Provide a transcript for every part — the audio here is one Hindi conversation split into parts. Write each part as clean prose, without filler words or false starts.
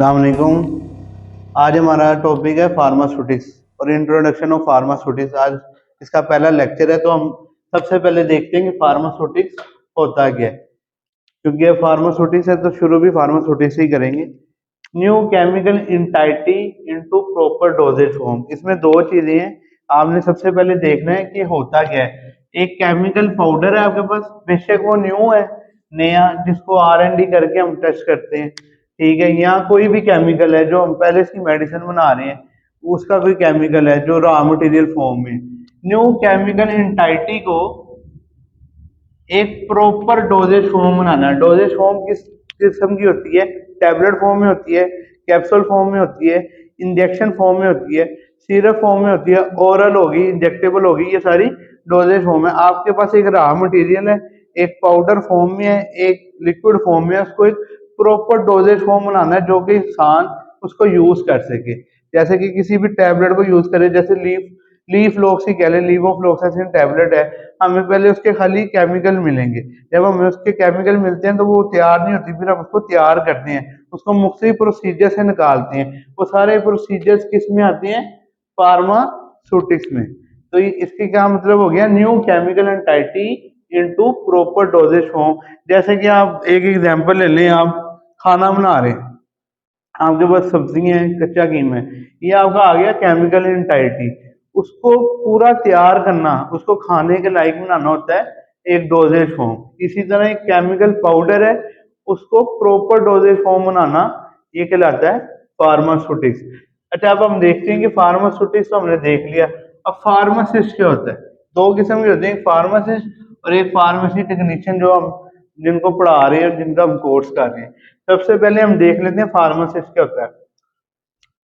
अस्सलामुअलैकुम। आज हमारा टॉपिक है फार्मास्यूटिक्स और इंट्रोडक्शन ऑफ फार्मास्यूटिक्स। आज इसका पहला लेक्चर है, तो हम सबसे पहले देखते हैं कि फार्मास्यूटिक्स होता क्या है। क्योंकि ये फार्मास्यूटिक्स है तो शुरू भी फार्मास्यूटिक्स ही करेंगे। New chemical entity into proper dosage form. इसमें दो चीजें हैं, आपने सबसे पहले देखना है कि होता क्या है। एक केमिकल पाउडर है आपके पास, बेशक वो न्यू है, नया, जिसको R&D करके हम टेस्ट करते हैं, ठीक है। यहाँ कोई भी केमिकल है जो हम पहले इसकी मेडिसिन बना रहे हैं, उसका कोई केमिकल है जो रॉ मटेरियल फॉर्म में। न्यू केमिकल इंटाइटी को एक प्रॉपर डोजेज फॉर्म बनाना है। डोजेज फॉर्म किस किस्म की होती है? टैबलेट फॉर्म में होती है, कैप्सूल फॉर्म में होती है, इंजेक्शन फॉर्म में होती है, सिरप फॉर्म में होती है, ओरल होगी, इंजेक्टेबल होगी, ये सारी डोजेज फॉर्म है। आपके पास एक रॉ मटेरियल है, एक पाउडर फॉर्म में है, एक लिक्विड फॉर्म में है, उसको एक प्रॉपर डोजेज फॉर्म बनाना है जो कि इंसान उसको यूज कर सके। जैसे कि किसी भी टैबलेट को यूज करे, जैसे लीफलॉक्सी कह लें, लीवोफ्लॉक्सासिन टैबलेट है, हमें पहले उसके खाली केमिकल मिलेंगे। जब हमें उसके केमिकल मिलते हैं तो वो तैयार नहीं होती, फिर हम उसको तैयार करते हैं, उसको मुख्तलिफ प्रोसीजर से निकालते हैं। वो सारे प्रोसीजर्स किस में आते हैं? फार्मास्यूटिक्स में। तो इसके क्या मतलब हो गया? New chemical entity into proper dosage form. जैसे कि आप एक एग्जांपल ले लें, आप खाना बना रहे हैं, आपके पास सब्जियां हैं, कच्चा कीमा है, ये आपका आ गया केमिकल एंटाइटी। उसको पूरा तैयार करना, उसको खाने के लायक बनाना होता है एक डोजेज फॉर्म। इसी तरह एक केमिकल पाउडर है, उसको प्रॉपर डोजेज फॉर्म बनाना, ये कहलाता है फार्मास्यूटिक्स। अच्छा, अब हम देखते हैं कि फार्मास्यूटिक्स तो हमने देख लिया। अब फार्मासिस्ट क्या होता है? दो किस्म के होते हैं, एक फार्मासिस्ट और एक फार्मेसी टेक्नीशियन, जो हम जिनको पढ़ा रहे हैं, जिनका हम कोर्स कर रहे हैं। सबसे पहले हम देख लेते हैं फार्मासिस्ट क्या होता है।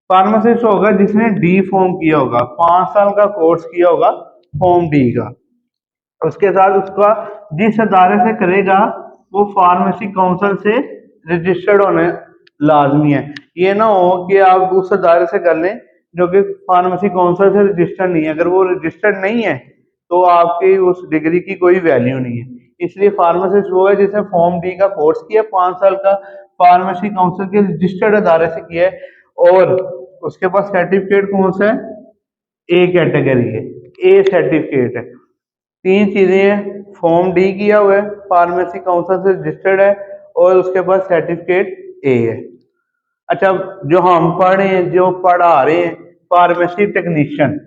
फार्मासिस्ट होगा जिसने डी फॉर्म किया होगा, 5 साल का कोर्स किया होगा फॉर्म डी का। उसके साथ उसका जिस अदारे से करेगा वो फार्मेसी काउंसिल से रजिस्टर्ड होने लाजमी है। ये ना हो कि आप उस अदारे से कर लें जो कि फार्मेसी काउंसिल से रजिस्टर्ड नहीं है। अगर वो रजिस्टर्ड नहीं है तो आपकी उस डिग्री की कोई वैल्यू नहीं है। इसलिए फार्मासिस्ट वो है जिसने फॉर्म डी का कोर्स किया, 5 साल का, फार्मेसी काउंसिल के रजिस्टर्ड अदारे से किया है, और उसके पास सर्टिफिकेट कौन सा है? ए कैटेगरी है, ए सर्टिफिकेट है। तीन चीजें हैं, फॉर्म डी किया हुआ है, फार्मेसी काउंसिल से रजिस्टर्ड है, और उसके पास सर्टिफिकेट ए है। अच्छा, जो हम पढ़ रहे हैं, जो पढ़ा रहे हैं, फार्मेसी टेक्नीशियन,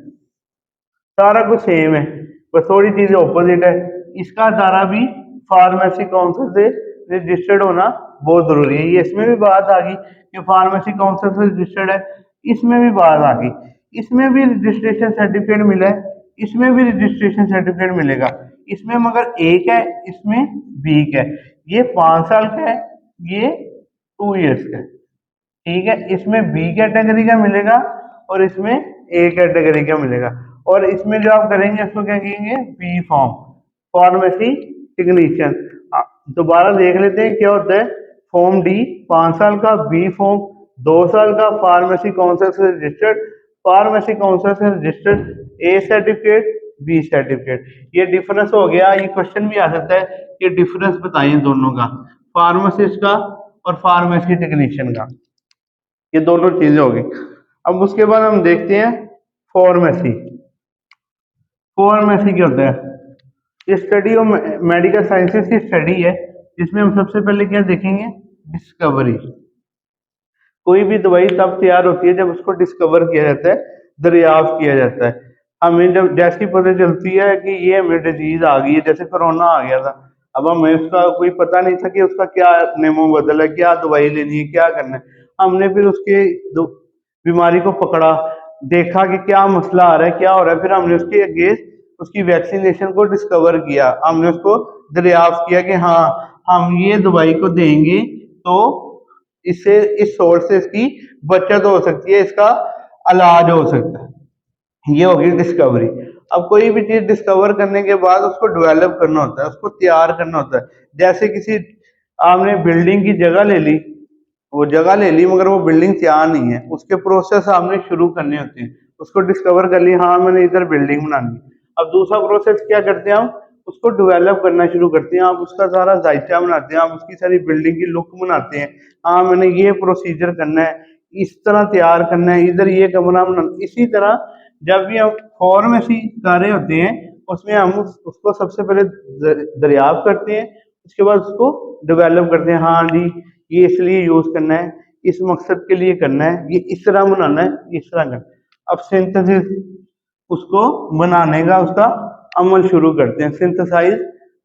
सारा कुछ सेम है, बस थोड़ी चीजें ऑपोजिट है। इसका दायरा भी फार्मेसी काउंसिल से रजिस्टर्ड होना बहुत जरूरी है। ये इसमें भी बात आ गई कि फार्मेसी काउंसिल से रजिस्टर्ड है, इसमें भी बात आ गई। इसमें भी रजिस्ट्रेशन सर्टिफिकेट मिला है, इसमें भी रजिस्ट्रेशन सर्टिफिकेट मिलेगा। इसमें मगर एक है, इसमें वीक है। ये 5 साल का है, ये 2 ईयर्स का है, ठीक है। इसमें बी कैटेगरी का मिलेगा और इसमें ए कैटेगरी का मिलेगा। और इसमें जो आप करेंगे इसको क्या कहेंगे? B pharm, pharmacy technician. दोबारा देख लेते हैं क्या होता है। फॉर्म डी 5 साल का, बी फॉर्म 2 साल का, फार्मेसी काउंसिल से रजिस्टर्ड, फार्मेसी काउंसिल से registered, A certificate, B certificate. ये डिफरेंस हो गया। ये क्वेश्चन भी आ सकता है कि डिफरेंस बताइए दोनों का, फार्मासिस्ट का और फार्मेसी टेक्नीशियन का। ये दोनों चीजें होगी। अब उसके बाद हम देखते हैं फार्मेसी। फार्मेसी क्या होता है? ये स्टडी ऑफ मेडिकल साइंसेस की स्टडी है, जिसमें हम सबसे पहले क्या देखेंगे? डिस्कवरी। कोई भी दवाई तब तैयार होती है जब उसको डिस्कवर किया जाता है, दरियाफ्त किया जाता है। हमें जब जैसी पता चलती है कि ये हमें डिजीज आ गई है, जैसे कोरोना आ गया था, अब हमें उसका कोई पता नहीं था कि उसका क्या नेमो बदल है, क्या दवाई लेनी है, क्या करना है। हमने फिर उसके बीमारी को पकड़ा, देखा कि क्या मसला आ रहा है, क्या हो रहा है, फिर हमने उसके अगेंस्ट उसकी वैक्सीनेशन को डिस्कवर किया। हमने उसको दरियाफ्त किया कि हाँ, हम ये दवाई को देंगे तो इससे, इस सोर्स से इसकी बचत हो सकती है, इसका इलाज हो सकता है। ये होगी डिस्कवरी। अब कोई भी चीज डिस्कवर करने के बाद उसको डेवलप करना होता है, उसको तैयार करना होता है। जैसे किसी, आपने बिल्डिंग की जगह ले ली, वो जगह ले ली मगर वो बिल्डिंग तैयार नहीं है, उसके प्रोसेस आपने शुरू करने होते हैं। उसको डिस्कवर कर लिया, हाँ मैंने इधर बिल्डिंग बनानी है। अब दूसरा प्रोसेस क्या करते हैं हम? उसको डेवलप करना शुरू करते हैं। आप उसका सारा जायचा बनाते हैं, आप उसकी सारी बिल्डिंग की लुक बनाते हैं। हाँ, मैंने ये प्रोसीजर करना है, इस तरह तैयार करना है, इधर ये कमरा बनाना। इसी तरह जब भी हम फार्मेसी कर रहे होते हैं, उसमें हम उसको सबसे पहले दरियाफ्त करते हैं, उसके बाद उसको डेवलप करते हैं। हाँ जी, ये इसलिए यूज करना है, इस मकसद के लिए करना है, ये इस तरह बनाना है, इस तरह करना है। अब सिंथेसिस उसको बनाने का उसका अमल शुरू करते हैं, सिंथेसाइज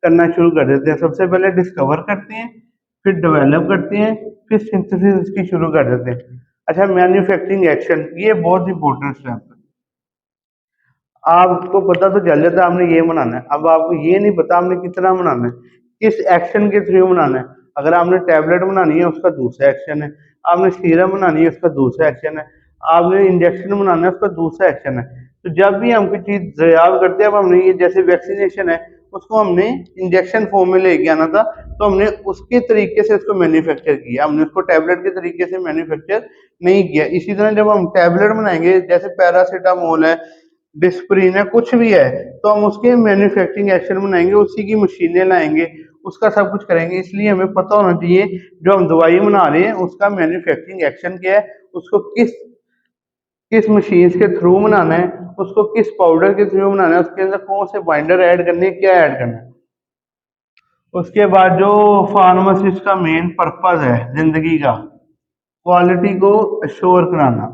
करना शुरू कर देते हैं। सबसे पहले डिस्कवर करते हैं, फिर डेवलप करते हैं, फिर सिंथेसिस इसकी शुरू कर देते हैं। अच्छा, मैन्युफैक्चरिंग एक्शन, ये बहुत इंपॉर्टेंट स्टेप है। आपको पता तो चल जाता है आपने ये बनाना है, अब आपको ये नहीं पता आपने कितना बनाना है, किस एक्शन के थ्रू बनाना है। अगर आपने टैबलेट बनानी है, उसका दूसरा एक्शन है। आपने सीरम बनानी है, उसका दूसरा एक्शन है। आपने इंजेक्शन बनाना है, उसका दूसरा एक्शन है। तो जब भी हम कोई चीज दरियाव करते हैं, अब हमने ये जैसे वैक्सीनेशन है, उसको हमने इंजेक्शन फॉर्म में लेके आना था, तो हमने उसके तरीके से उसको मैन्युफैक्चर किया, हमने उसको टैबलेट के तरीके से मैन्युफैक्चर नहीं किया। इसी तरह जब हम टैबलेट बनाएंगे, जैसे पैरासीटामोल है, डिस्प्रिन है, कुछ भी है, तो हम उसके मैन्युफैक्चरिंग एक्शन बनाएंगे, उसी की मशीनें लाएंगे, उसका सब कुछ करेंगे। इसलिए हमें पता होना चाहिए जो हम दवाई बना रहे हैं उसका मैन्युफैक्चरिंग एक्शन क्या है, उसको किस किस मशीन के थ्रू बनाना है, उसको किस पाउडर के थ्रू बनाना है, उसके अंदर कौन से बाइंडर ऐड करने हैं, क्या ऐड करना है। उसके बाद जो फार्मासिस्ट का मेन पर्पज है जिंदगी का, क्वालिटी को अश्योर कराना।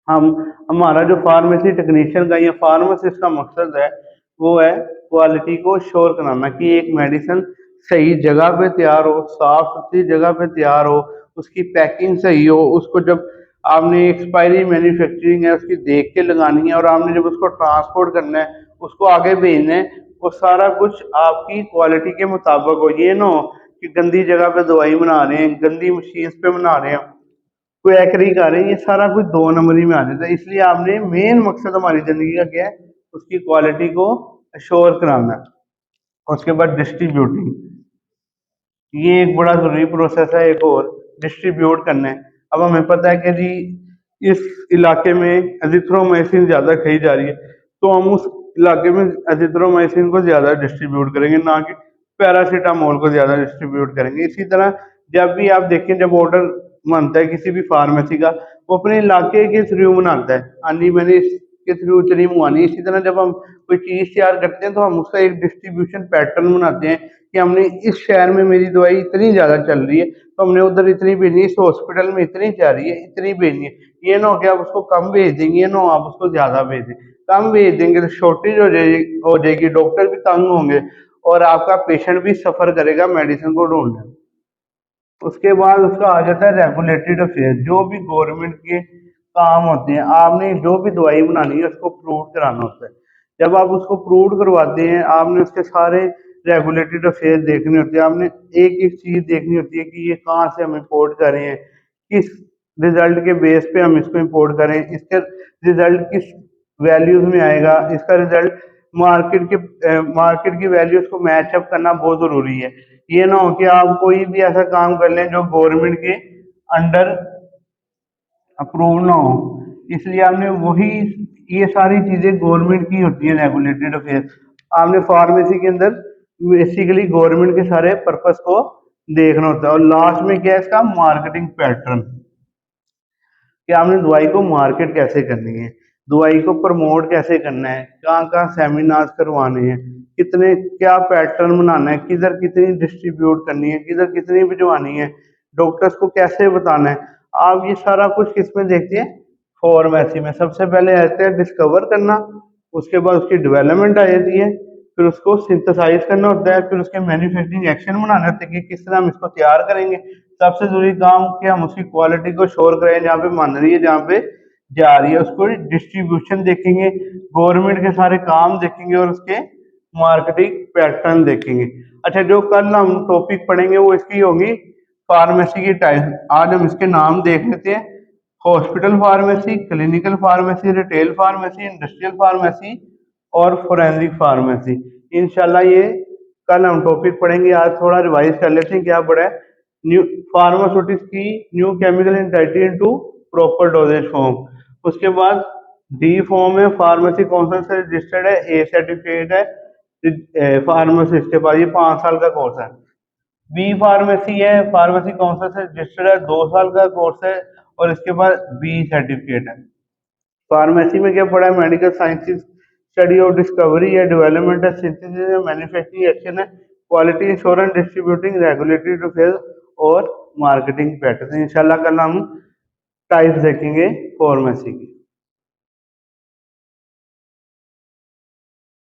हम हमारा जो फार्मेसी टेक्नीशियन का या फार्मासिस्ट का मकसद है, वो है क्वालिटी को श्योर कराना कि एक मेडिसिन सही जगह पे तैयार हो, साफ सुथरी जगह पे तैयार हो, उसकी पैकिंग सही हो, उसको जब आपने एक्सपायरी मैन्युफैक्चरिंग है उसकी देख के लगानी है, और आपने जब उसको ट्रांसपोर्ट करना है, उसको आगे भेजना है, वो सारा कुछ आपकी क्वालिटी के मुताबिक हो। ये ना हो कि गंदी जगह पे दवाई बना रहे हैं, गंदी मशीन पे बना रहे हैं, कोई एक्री कर रहे हैं, ये सारा कुछ दो नंबरी में आ जाता है। इसलिए आपने मेन मकसद हमारी जिंदगी का क्या है, उसकी क्वालिटी को अश्योर कराना है। उसके बाद डिस्ट्रीब्यूटिंग, ये एक बड़ा जरूरी प्रोसेस है, एक और डिस्ट्रीब्यूट करना है। अब हमें पता है कि जी इस इलाके में एजिथ्रोमाइसिन ज्यादा खाई जा रही है, तो हम उस इलाके में एजिथ्रोमाइसिन को ज्यादा डिस्ट्रीब्यूट करेंगे, ना कि पैरासीटामोल को ज्यादा डिस्ट्रीब्यूट करेंगे। इसी तरह जब भी आप देखें, जब ऑर्डर बनता है किसी भी फार्मेसी का, वो अपने इलाके के थ्रू बनाता है, हाँ जी मैंने इसके थ्रू इतनी मंगवानी है। इसी तरह जब हम कोई चीज तैयार करते हैं, तो हम उसका एक डिस्ट्रीब्यूशन पैटर्न बनाते हैं कि हमने इस शहर में मेरी दवाई इतनी ज्यादा चल रही है, तो हमने उधर इतनी भेजनी है, इस हॉस्पिटल में इतनी जा रही है, इतनी भेजनी है। ये ना हो कि आप उसको कम भेज देंगे, ये ना हो आप उसको ज्यादा भेज दें। कम भेज देंगे तो शॉर्टेज हो जाएगी, डॉक्टर भी तंग होंगे, और आपका पेशेंट भी सफर करेगा मेडिसिन को ढूंढने में। उसके बाद उसका आ जाता है रेगुलेटेड अफेयर, जो भी गवर्नमेंट के काम होते हैं। आपने जो भी दवाई बनानी है उसको प्रूव कराना होता है। जब आप उसको प्रूव करवाते हैं, आपने उसके सारे रेगुलेटेड अफेयर देखने होते हैं। आपने एक एक चीज देखनी होती है कि ये कहाँ से हम इम्पोर्ट कर रहे हैं, किस रिजल्ट के बेस पे हम इसको इम्पोर्ट करें, इसके रिजल्ट किस वैल्यूज में आएगा, इसका रिजल्ट मार्केट की वैल्यूज को मैचअप करना बहुत जरूरी है। ये ना हो कि आप कोई भी ऐसा काम कर लें जो गवर्नमेंट के अंडर अप्रूव ना हो। इसलिए आपने वही, ये सारी चीजें गवर्नमेंट की होती है रेगुलेटेड अफेयर। आपने फार्मेसी के अंदर बेसिकली गवर्नमेंट के सारे पर्पस को देखना होता है। और लास्ट में क्या है इसका, मार्केटिंग पैटर्न, कि आपने दवाई को मार्केट कैसे करनी है, दवाई को प्रमोट कैसे करना है, कहाँ कहाँ सेमिनार्स करवाने हैं, कितने क्या पैटर्न बनाना है, किधर कितनी डिस्ट्रीब्यूट करनी है, किधर कितनी भिजवानी है, डॉक्टर्स को कैसे बताना है। आप ये सारा कुछ किस में देखते हैं, फार्मेसी में। सबसे पहले आते हैं डिस्कवर करना, उसके बाद उसकी डेवलपमेंट आ जाती है, फिर उसको सिंथेसाइज करना होता है, फिर उसके मैन्युफैक्चरिंग एक्शन बनाने होते हैं कि किस तरह हम इसको तैयार करेंगे। सबसे जरूरी काम कि हम उसकी क्वालिटी को श्योर करें, जहाँ पे मान रही है, जहाँ पे जा रही है, उसको डिस्ट्रीब्यूशन देखेंगे, गवर्नमेंट के सारे काम देखेंगे, और उसके मार्केटिंग पैटर्न देखेंगे। अच्छा, जो कल हम टॉपिक पढ़ेंगे वो इसकी होगी फार्मेसी की टाइप। आज हम इसके नाम देख लेते हैं, hospital pharmacy, clinical pharmacy, retail pharmacy, industrial pharmacy और फोरेंसिक फार्मेसी। इंशाल्लाह ये कल हम टॉपिक पढ़ेंगे। आज थोड़ा रिवाइज कर लेते हैं क्या पढ़ा है। न्यू फार्मास्यूटिक्स की new chemical entity into proper dosage form. उसके बाद डी फॉर्म है, फार्मेसी काउंसिल से रजिस्टर्ड है, ए सर्टिफिकेट है, फार्मासिस्ट के पास, ये 5 साल का कोर्स है। बी फार्मेसी है, फार्मेसी काउंसिल से रजिस्टर्ड है, 2 साल का कोर्स है और इसके बाद बी सर्टिफिकेट है। फार्मेसी में क्या पढ़ा है? Medical sciences, study of discovery है, डेवलपमेंट है, सिंथेसिस है, मैन्युफैक्चरिंग एक्शन है, quality insurance, distributing, regulatory affairs और मार्केटिंग प्रैक्टिस। इंशाल्लाह कल हम टाइप्स देखेंगे फार्मेसी की।